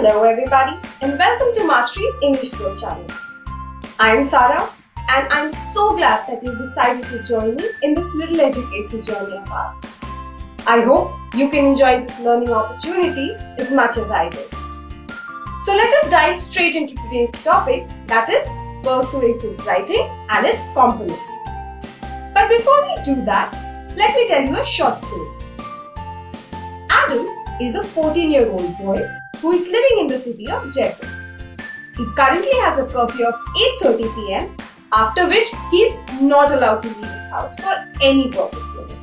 Hello everybody and welcome to Mastree's English Pro channel. I am Sarah and I'm so glad that you decided to join me in this little educational journey of ours. I hope you can enjoy this learning opportunity as much as I did. So let us dive straight into today's topic, that is persuasive writing and its components. But before we do that, let me tell you a short story. Adam is a 14-year-old boy who is living in the city of Jaipur. He currently has a curfew of 8:30 p.m. after which he is not allowed to leave his house for any purposes.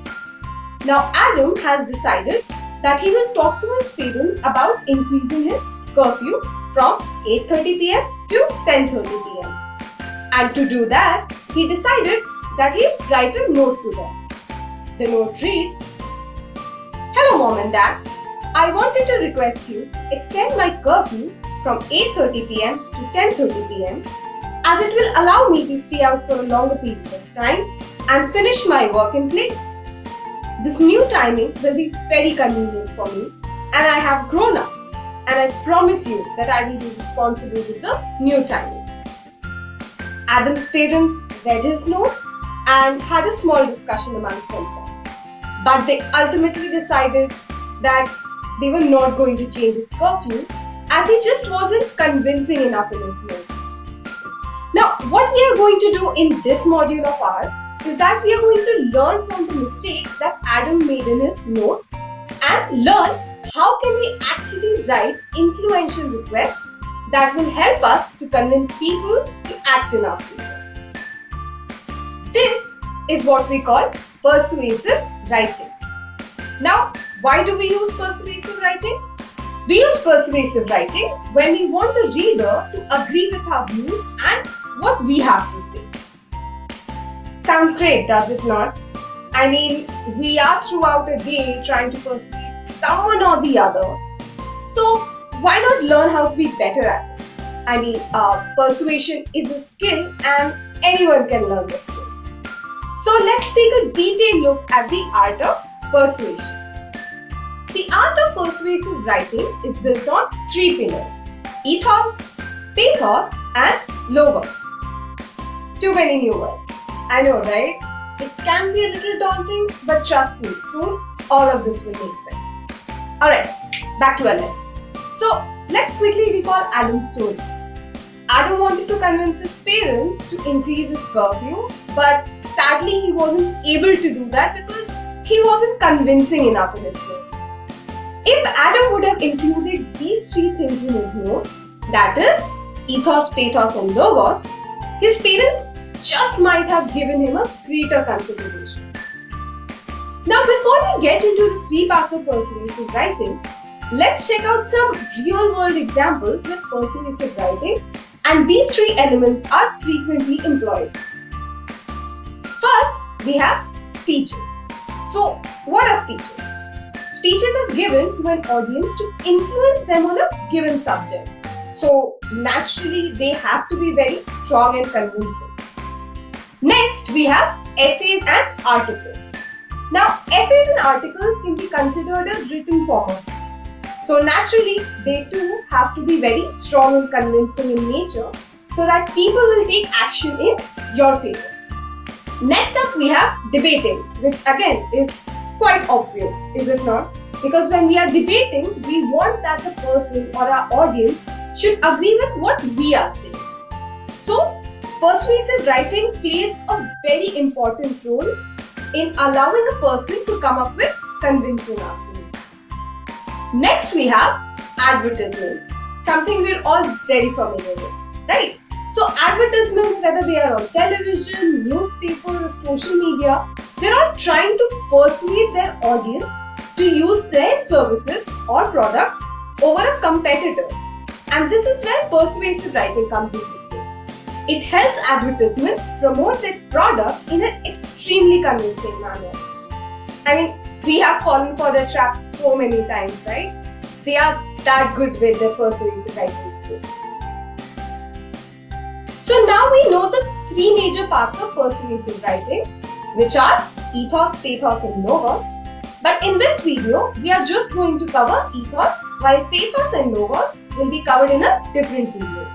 Now Adam has decided that he will talk to his parents about increasing his curfew from 8:30 p.m. to 10:30 p.m. And to do that, he decided that he'll write a note to them. The note reads, "Hello Mom and Dad, I wanted to request you extend my curfew from 8:30 p.m. to 10:30 p.m. as it will allow me to stay out for a longer period of time and finish my work and play. This new timing will be very convenient for me and I have grown up and I promise you that I will be responsible with the new timings." Adam's parents read his note and had a small discussion amongst themselves. But they ultimately decided that they were not going to change his curfew as he just wasn't convincing enough in his note. Now, what we are going to do in this module of ours is that we are going to learn from the mistakes that Adam made in his note and learn how can we actually write influential requests that will help us to convince people to act in our favor. This is what we call persuasive writing. Now, why do we use persuasive writing? We use persuasive writing when we want the reader to agree with our views and what we have to say. Sounds great, does it not? I mean, we are throughout a day trying to persuade someone or the other. So, why not learn how to be better at it? I mean, persuasion is a skill and anyone can learn this skill. So, let's take a detailed look at the art of persuasion. The art of persuasive writing is built on three pillars: ethos, pathos, and logos. Too many new words. I know, right? It can be a little daunting, but trust me, soon all of this will make sense. Alright, back to our lesson. So, let's quickly recall Adam's story. Adam wanted to convince his parents to increase his curfew, but sadly he wasn't able to do that because he wasn't convincing enough in his note. If Adam would have included these three things in his note, that is, ethos, pathos and logos, his parents just might have given him a greater consideration. Now, before we get into the three parts of persuasive writing, let's check out some real-world examples with persuasive writing, and these three elements are frequently employed. First, we have speeches. So, what are speeches? Speeches are given to an audience to influence them on a given subject. So, naturally, they have to be very strong and convincing. Next, we have essays and articles. Now, essays and articles can be considered a written form of speech. So, naturally, they too have to be very strong and convincing in nature so that people will take action in your favor. Next up, we have debating, which again is quite obvious, is it not? Because when we are debating, we want that the person or our audience should agree with what we are saying. So, persuasive writing plays a very important role in allowing a person to come up with convincing arguments. Next, we have advertisements, something we're all very familiar with, right? So, advertisements, whether they are on television, newspaper, or social media, they're all trying to persuade their audience to use their services or products over a competitor. And this is where persuasive writing comes into play. It helps advertisements promote their product in an extremely convincing manner. I mean, we have fallen for their traps so many times, right? They are that good with their persuasive writing skills. So now we know the three major parts of persuasive writing, which are ethos, pathos and logos. But in this video, we are just going to cover ethos, while pathos and logos will be covered in a different video.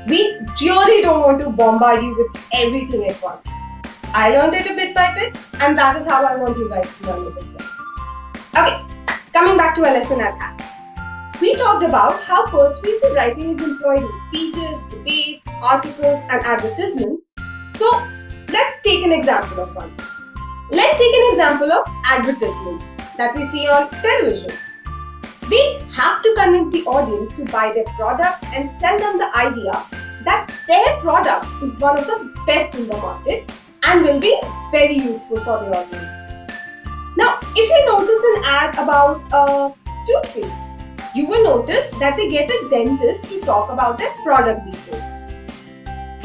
We really don't want to bombard you with everything at once. I learned it a bit by bit, and that is how I want you guys to learn it as well. Okay, coming back to our lesson at hand. We talked about how persuasive writing is employed in speeches, debates, articles, and advertisements. So, let's take an example of one. Let's take an example of advertisements that we see on television. They have to convince the audience to buy their product and sell them the idea that their product is one of the best in the market and will be very useful for the audience. Now, if you notice an ad about toothpaste, you will notice that they get a dentist to talk about their product details.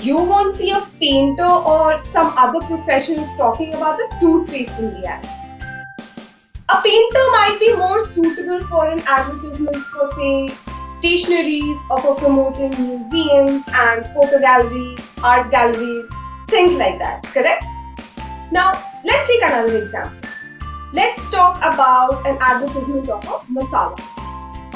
You won't see a painter or some other professional talking about the toothpaste in the ad. A painter might be more suitable for an advertisement for, say, stationeries or for promoting museums and photo galleries, art galleries, things like that, correct? Now, let's take another example. Let's talk about an advertisement of a masala.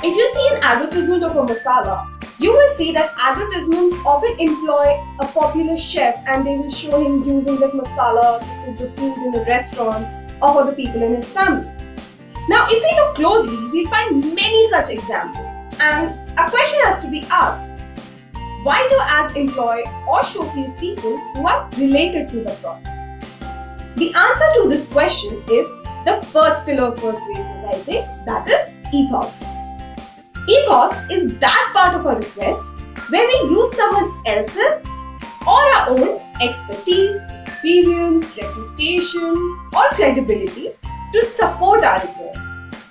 If you see an advertisement of a masala, you will see that advertisements often employ a popular chef and they will show him using that masala to cook the food in a restaurant or for the people in his family. Now, if we look closely, we find many such examples, and a question has to be asked. Why do ads employ or showcase people who are related to the product? The answer to this question is the first pillar of persuasive writing, that is ethos. Ethos is that part of a request where we use someone else's or our own expertise, experience, reputation, or credibility to support our request.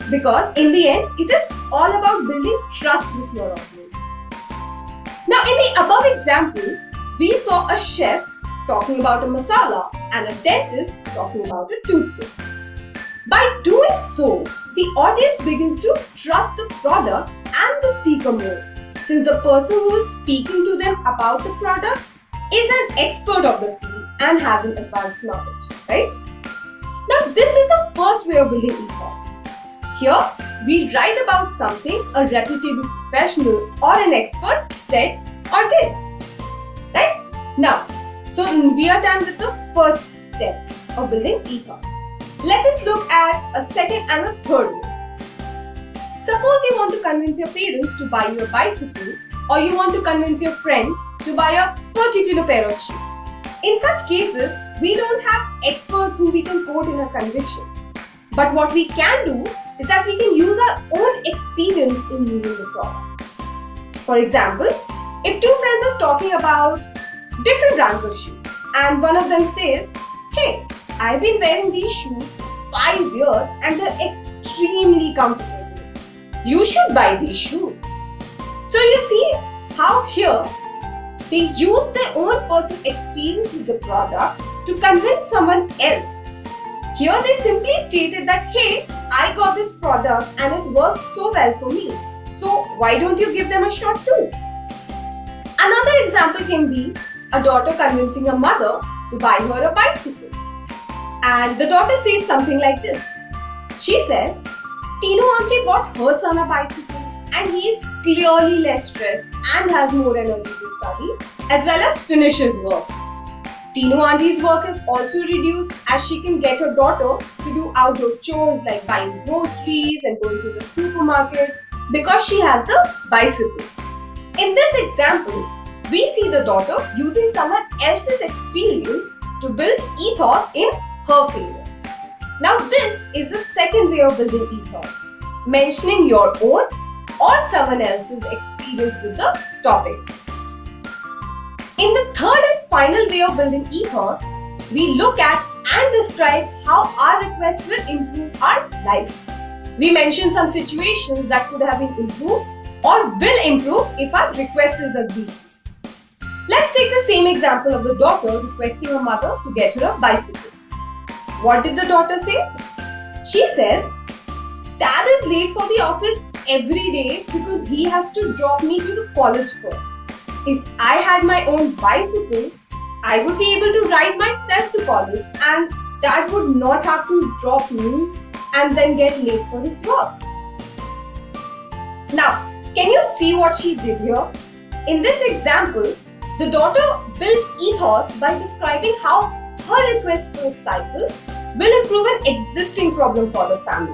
Because in the end, it is all about building trust with your audience. Now, in the above example, we saw a chef talking about a masala and a dentist talking about a toothpaste. By doing so, the audience begins to trust the product and the speaker more, since the person who is speaking to them about the product is an expert of the field and has an advanced knowledge, right? Now, this is the first way of building ethos. Here, we write about something a reputable professional or an expert said or did, right? Now, so we are done with the first step of building ethos. Let us look at a second and a third way. Suppose you want to convince your parents to buy you a bicycle, or you want to convince your friend to buy a particular pair of shoes. In such cases, we don't have experts who we can quote in a conviction. But what we can do is that we can use our own experience in using the product. For example, if two friends are talking about different brands of shoes and one of them says, "Hey, I've been wearing these shoes for 5 years and they're extremely comfortable. You should buy these shoes." So you see how here they use their own personal experience with the product to convince someone else. Here they simply stated that, "Hey, I got this product and it works so well for me. So why don't you give them a shot too?" Another example can be a daughter convincing a mother to buy her a bicycle. And the daughter says something like this. She says, "Tinu auntie bought her son a bicycle and he is clearly less stressed and has more energy to study as well as finish his work. Tinu auntie's work is also reduced as she can get her daughter to do outdoor chores like buying groceries and going to the supermarket because she has the bicycle." In this example, we see the daughter using someone else's experience to build ethos in her favor. Now, this is the second way of building ethos, mentioning your own or someone else's experience with the topic. In the third and final way of building ethos, we look at and describe how our request will improve our life. We mention some situations that could have been improved or will improve if our request is agreed. Let's take the same example of the daughter requesting her mother to get her a bicycle. What did the daughter say? She says, "Dad is late for the office every day because he has to drop me to the college first. If I had my own bicycle, I would be able to ride myself to college and Dad would not have to drop me and then get late for his work." Now, Can you see what she did here? In this example, the daughter built ethos by describing how her request for a cycle will improve an existing problem for the family.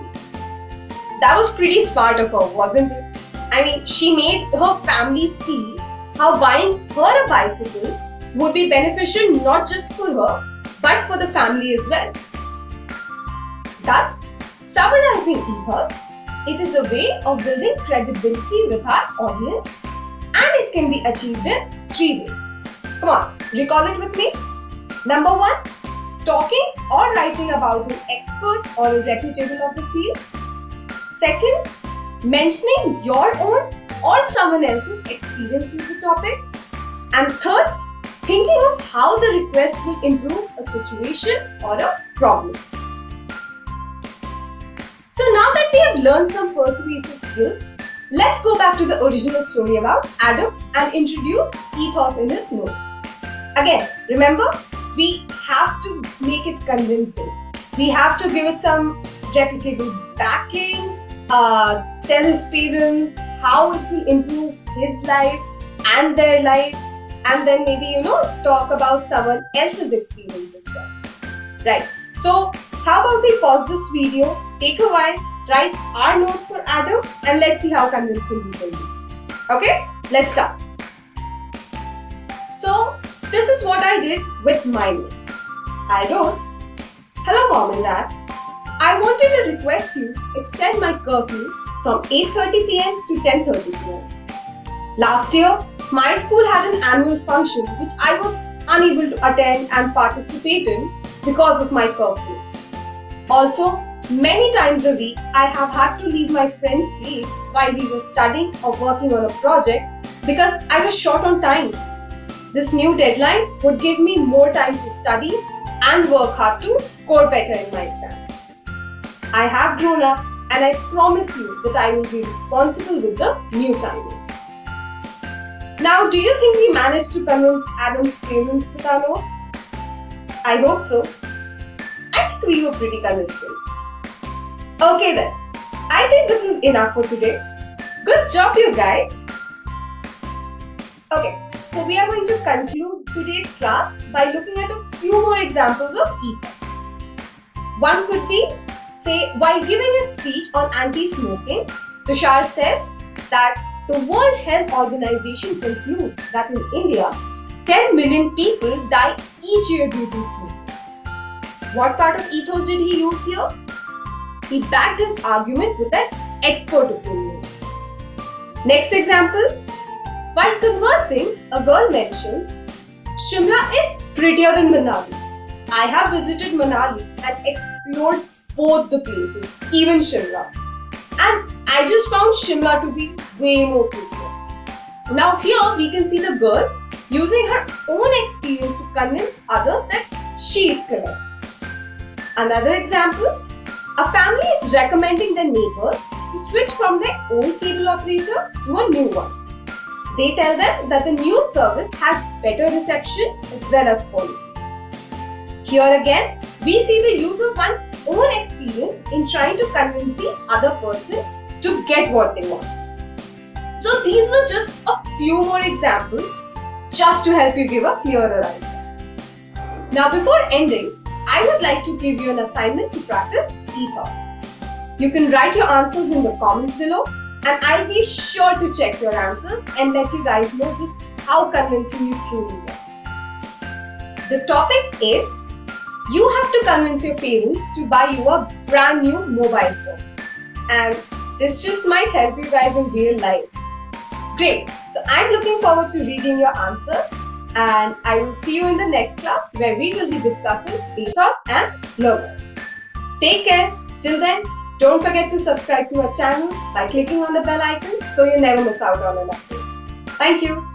That was pretty smart of her, wasn't it? I mean, she made her family see how buying her a bicycle would be beneficial not just for her, but for the family as well. Thus, summarizing ethos, it is a way of building credibility with our audience, and it can be achieved in 3 ways. Come on, recall it with me. Number 1, talking or writing about an expert or a reputable of the field. Second, mentioning your own or someone else's experience with the topic. And third, thinking of how the request will improve a situation or a problem. So now that we have learned some persuasive skills, let's go back to the original story about Adam and introduce ethos in his note. Again, remember, we have to make it convincing. We have to give it some reputable backing, tell his parents how it will improve his life and their life, and then maybe, talk about someone else's experience as well. Right. So, how about we pause this video, take a while, write our note for Adam, and let's see how convincing we can be. Okay? Let's start. So, this is what I did with my note. I wrote, "Hello Mom and Dad. I wanted to request you extend my curfew from 8:30 p.m. to 10:30 p.m. Last year, my school had an annual function which I was unable to attend and participate in because of my curfew. Also, many times a week, I have had to leave my friend's place while we were studying or working on a project because I was short on time. This new deadline would give me more time to study and work hard to score better in my exams. I have grown up and I promise you that I will be responsible with the new timing." Now, do you think we managed to convince Adam's parents with our notes? I hope so. I think we were pretty convincing. Okay then, I think this is enough for today. Good job you guys. Okay, so we are going to conclude today's class by looking at a few more examples of ethos. One could be, say, while giving a speech on anti-smoking, Tushar says that the World Health Organization concludes that in India, 10 million people die each year due to smoking. What part of ethos did he use here? He backed his argument with an expert opinion. Next example, while conversing, a girl mentions, "Shimla is prettier than Manali. I have visited Manali and explored both the places, even Shimla. And I just found Shimla to be way more prettier." Now here we can see the girl using her own experience to convince others that she is correct. Another example, a family is recommending their neighbors to switch from their old cable operator to a new one. They tell them that the new service has better reception as well as quality. Here again, we see the use of one's own experience in trying to convince the other person to get what they want. So these were just a few more examples just to help you give a clearer idea. Now before ending, I would like to give you an assignment to practice ethos. You can write your answers in the comments below and I'll be sure to check your answers and let you guys know just how convincing you truly were. The topic is, you have to convince your parents to buy you a brand new mobile phone. And this just might help you guys in real life. Great. So I'm looking forward to reading your answer and I will see you in the next class where we will be discussing ethos and logos. Take care. Till then, don't forget to subscribe to our channel by clicking on the bell icon so you never miss out on an update. Thank you.